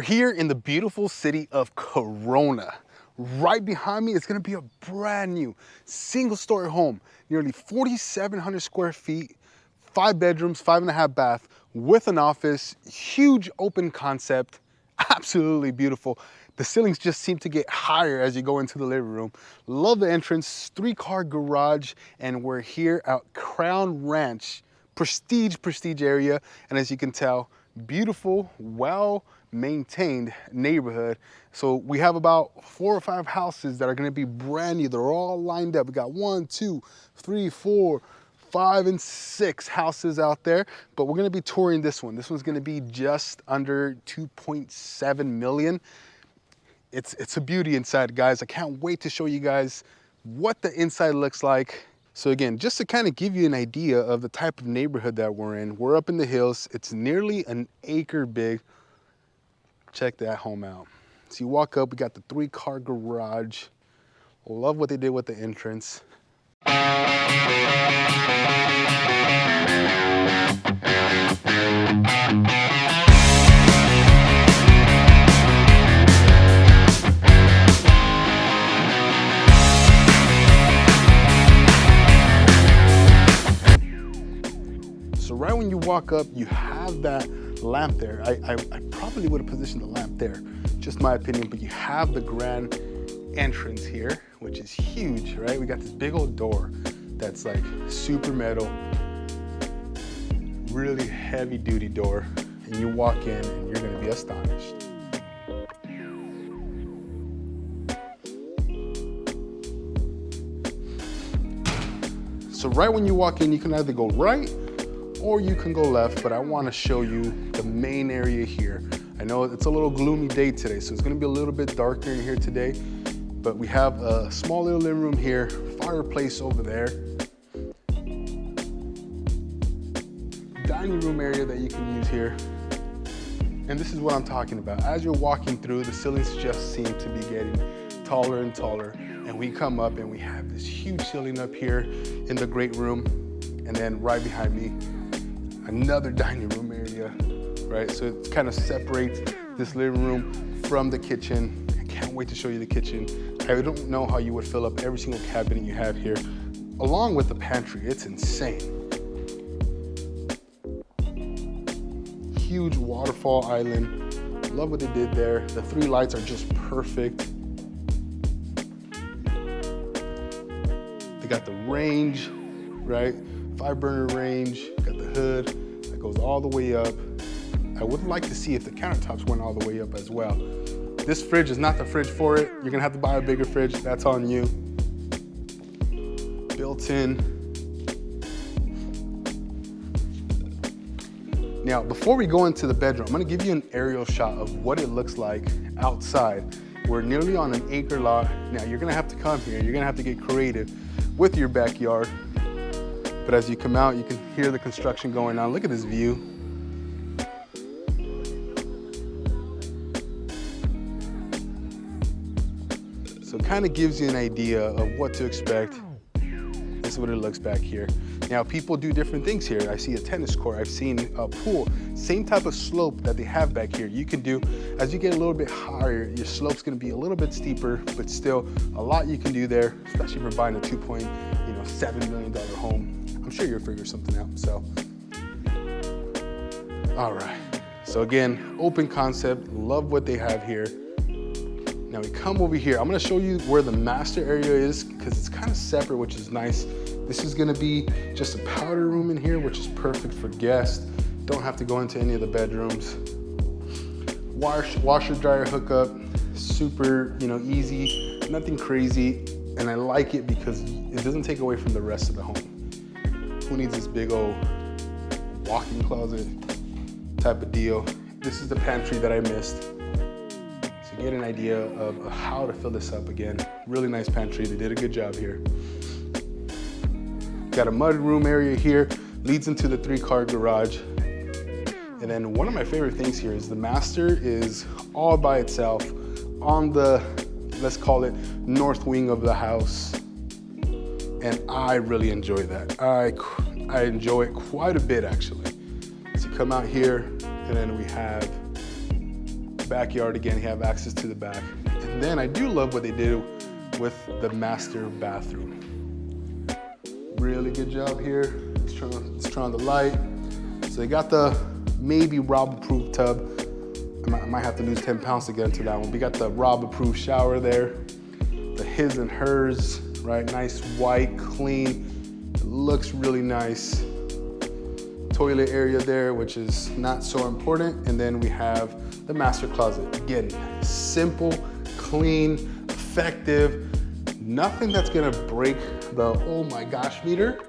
We're here in the beautiful city of Corona. Right behind me is gonna be a brand new single-story home, nearly 4,700 square feet, 5 bedrooms, 5.5 bath, with an office, huge open concept, absolutely beautiful. The ceilings just seem to get higher as you go into the living room. Love the entrance, 3-car garage, and we're here at Crown Ranch, prestige area, and as you can tell, beautiful, well-maintained neighborhood. So we have about 4 or 5 houses that are gonna be brand new. They're all lined up. We got 1, 2, 3, 4, 5, and 6 houses out there, but we're gonna be touring this one. This one's gonna be just under 2.7 million. It's a beauty inside, guys. I can't wait to show you guys what the inside looks like. So again, just to kind of give you an idea of the type of neighborhood that we're in, we're up in the hills. It's nearly an acre big. Check that home out. So you walk up, we got the 3-car garage. Love what they did with the entrance. So right when you walk up, you have that lamp there. I probably would have positioned the lamp there, just my opinion, but you have the grand entrance here, which is huge, right? We got this big old door that's like super metal, really heavy duty door, and you walk in and you're gonna be astonished. So right when you walk in, you can either go right or you can go left, but I wanna show you the main area here. I know it's a little gloomy day today, so it's gonna be a little bit darker in here today, but we have a small little living room here, fireplace over there, dining room area that you can use here. And this is what I'm talking about. As you're walking through, the ceilings just seem to be getting taller and taller, and we come up and we have this huge ceiling up here in the great room, and then right behind me, another dining room area, right? So it kind of separates this living room from the kitchen. I can't wait to show you the kitchen. I don't know how you would fill up every single cabinet you have here, along with the pantry. It's insane. Huge waterfall island. Love what they did there. The 3 lights are just perfect. They got the range, right? 5-burner range, got the hood that goes all the way up. I would like to see if the countertops went all the way up as well. This fridge is not the fridge for it. You're gonna have to buy a bigger fridge, that's on you. Built in. Now, before we go into the bedroom, I'm gonna give you an aerial shot of what it looks like outside. We're nearly on an acre lot. Now, you're gonna have to come here. You're gonna have to get creative with your backyard. But as you come out, you can hear the construction going on. Look at this view. So it kind of gives you an idea of what to expect. This is what it looks back here. Now, people do different things here. I see a tennis court, I've seen a pool. Same type of slope that they have back here. You can do, as you get a little bit higher, your slope's gonna be a little bit steeper, but still a lot you can do there, especially if you're buying a $2.7 million home. I'm sure you'll figure something out, so. All right, so again, open concept, love what they have here. Now we come over here, I'm gonna show you where the master area is because it's kind of separate, which is nice. This is gonna be just a powder room in here, which is perfect for guests. Don't have to go into any of the bedrooms. Washer dryer hookup, super easy, nothing crazy. And I like it because it doesn't take away from the rest of the home. Who needs this big old walk-in closet type of deal? This is the pantry that I missed. So get an idea of how to fill this up again. Really nice pantry, they did a good job here. Got a mud room area here, leads into the 3-car garage. And then one of my favorite things here is the master is all by itself on the, let's call it, north wing of the house. And I really enjoy that. I enjoy it quite a bit, actually. So you come out here, and then we have backyard again, you have access to the back. And then I do love what they did with the master bathroom. Really good job here. Let's turn on the light. So they got the maybe Rob-approved tub. I might have to lose 10 pounds to get into that one. We got the Rob-approved shower there. The his and hers, right? Nice white, clean. It looks really nice. Toilet area there, which is not so important. And then we have the master closet. Again, simple, clean, effective. Nothing that's gonna break the oh my gosh meter,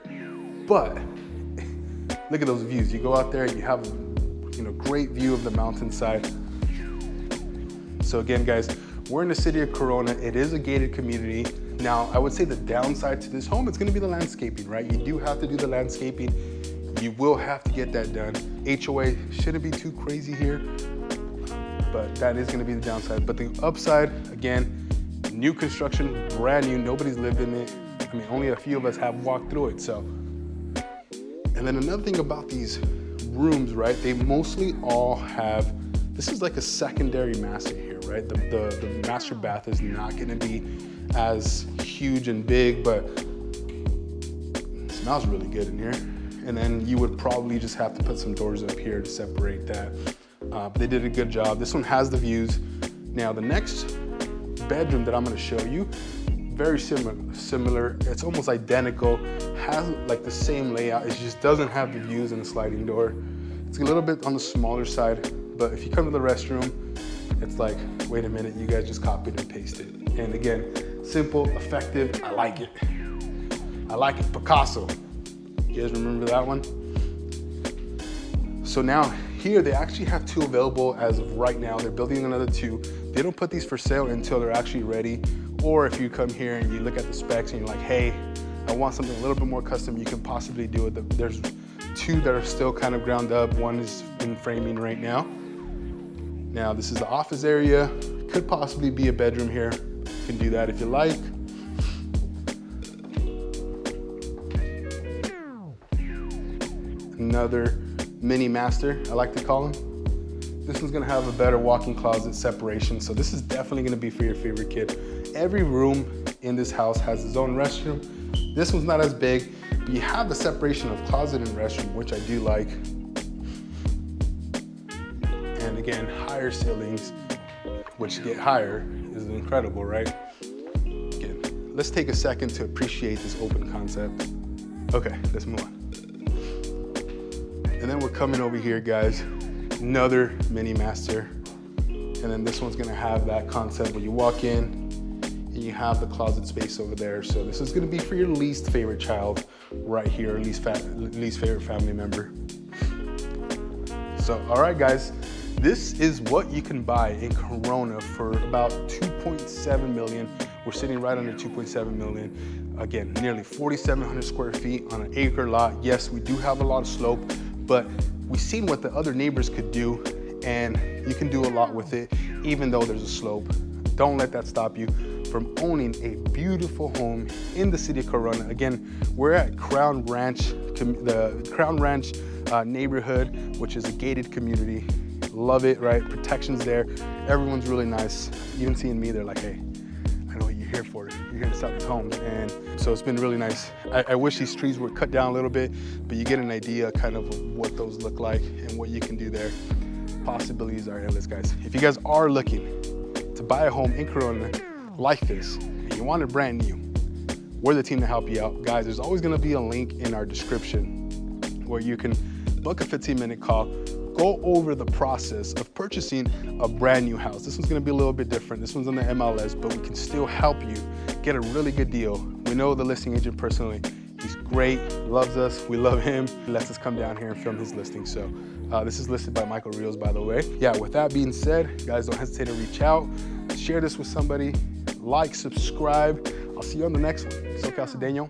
but look at those views. You go out there, you have great view of the mountainside. So again, guys, we're in the city of Corona. It is a gated community. Now, I would say the downside to this home, it's gonna be the landscaping, right? You do have to do the landscaping. You will have to get that done. HOA shouldn't be too crazy here, but that is gonna be the downside. But the upside, again, new construction, brand new, nobody's lived in it. I mean, only a few of us have walked through it, so. And then another thing about these rooms, right? They mostly all have, this is like a secondary master here, right? The master bath is not gonna be as huge and big, but it smells really good in here. And then you would probably just have to put some doors up here to separate that. But they did a good job. This one has the views. Now the next bedroom that I'm gonna show you, very similar. It's almost identical, has like the same layout. It just doesn't have the views and the sliding door. It's a little bit on the smaller side, but if you come to the restroom, it's like, wait a minute, you guys just copied and pasted. And again, simple, effective, I like it. I like it, Picasso. You guys remember that one? So now here, they actually have 2 available as of right now. They're building another 2. They don't put these for sale until they're actually ready. Or if you come here and you look at the specs and you're like, hey, I want something a little bit more custom, you can possibly do it. There's 2 that are still kind of ground up. 1 is in framing right now. Now this is the office area. Could possibly be a bedroom here. You can do that if you like. Another mini master, I like to call them. This one's gonna have a better walk-in closet separation. So this is definitely gonna be for your favorite kid. Every room in this house has its own restroom. This one's not as big, but you have the separation of closet and restroom, which I do like. And again, higher ceilings, which get higher, is incredible, right? Again, let's take a second to appreciate this open concept. Okay, let's move on. And then we're coming over here, guys, another mini master. And then this one's gonna have that concept where you walk in and you have the closet space over there. So this is gonna be for your least favorite child right here, least favorite family member. So, all right, guys, this is what you can buy in Corona for about 2.7 million. We're sitting right under 2.7 million. Again, nearly 4,700 square feet on an acre lot. Yes, we do have a lot of slope, but we've seen what the other neighbors could do, and you can do a lot with it, even though there's a slope. Don't let that stop you from owning a beautiful home in the city of Corona. Again, we're at Crown Ranch, the Crown Ranch neighborhood, which is a gated community. Love it, right? Protection's there. Everyone's really nice. Even seeing me, they're like, hey, I know what you're here for. You're here to sell these homes. And so it's been really nice. I wish these trees were cut down a little bit, but you get an idea kind of what those look like and what you can do there. Possibilities are endless, guys. If you guys are looking to buy a home in Corona like this, and you want it brand new, we're the team to help you out. Guys, there's always gonna be a link in our description where you can book a 15-minute call, go over the process of purchasing a brand new house. This one's gonna be a little bit different. This one's on the MLS, but we can still help you get a really good deal. We know the listing agent personally. He's great, loves us, we love him. He lets us come down here and film his listing. So this is listed by Michael Rios, by the way. Yeah, with that being said, guys, don't hesitate to reach out, share this with somebody, like, subscribe. I'll see you on the next one. SoCal Cedeno.